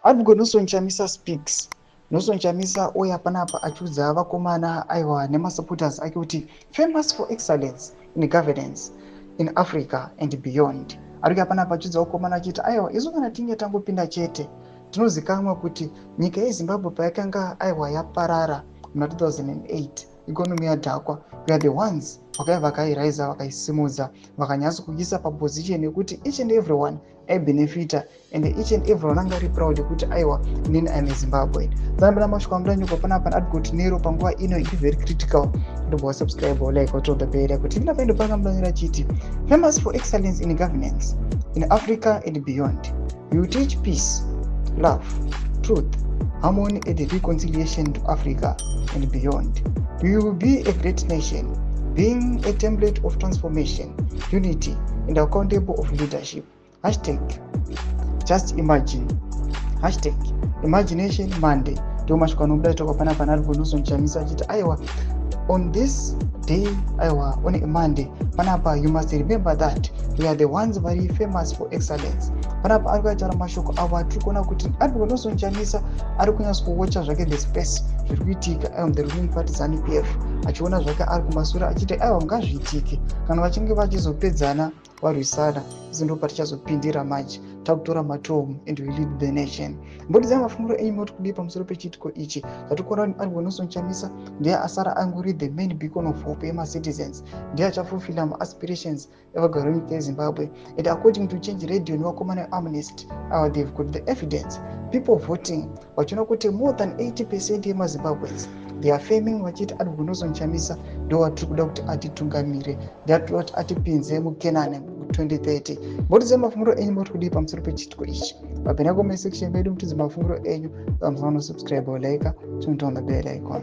Advocate Nelson Chamisa speaks. Nelson Chamisa oya panapa achiudza vakomana aiwa nemasupporters ake kuti famous for excellence in governance in Africa and beyond. Arikuya panapa achiudza vakomana achiti aiwa isu kana tinge tangopinda chete tinozikamwa kuti nyika yeZimbabwe payakanga aiwa yaparara muna 2008 ikonomi yadhakwa, we are the ones vakairaisa vakaisimudza vakanyatso kuisa paposition yekuti each and everyone aibenefita and each and everyone anga ari proud yekuti aiwa nini aine Zimbabwe. Zambira mashuka mudanyuka panapa Advocate Nero panguva ino iri very critical kuti subscribe like to the bell kuti ndina pendo panga mudanyira chiti famous for excellence in governance in Africa and beyond. You teach peace, love, truth, harmony and reconciliation to Africa and beyond. We will be a great nation, being a template of transformation, unity, and accountable of leadership. Hashtag just imagine. Hashtag imagination Monday. Tomashukwa nomudai tokapana panari Nelson Chamisa achiti aiwa on this day aiwa on a Monday panapa you must remember that we are the ones very famous for excellence. Panapa ari kuitaura mashoko ava tiri kuona kuti Advocate Nelson Chamisa ari kunyatsa kuwatcha zvake the space zviri kuitika the ruling party ZANU-PF achiona zvake ari kumasura achiti aiwa ngazviitike kana vachinge vachizopedzana varwisana izi ndo patichazopindira manje takutora matomu and we lead the nation. Mbodidzai mafunguro enyu moti kudii pamusoro pechiitiko ichi zvatikuona kuti Advocate Nelson Chamisa ndiye asara angori the main beacon of hope yema-citizens, ndiye achafulfilla ma-aspirations evagari venyika yeZimbabwe. And according to Change Radio nevakomana veAmnesty, they've got the evidence, people voting vachiona kuti more than 80% yemaZimbabweans they are faming vachiti Advocate Nelson Chamisa ndo vatiri kuda kuti atitungamire, ndiye kuti atipinze mukenani 2030. Mbodidzai mafunguro enyu moti kudii pamusoro pechiitiko ichi papena comment section medu mutidze mafunguro enyu pamusoro subscribe like turn on the bell icon.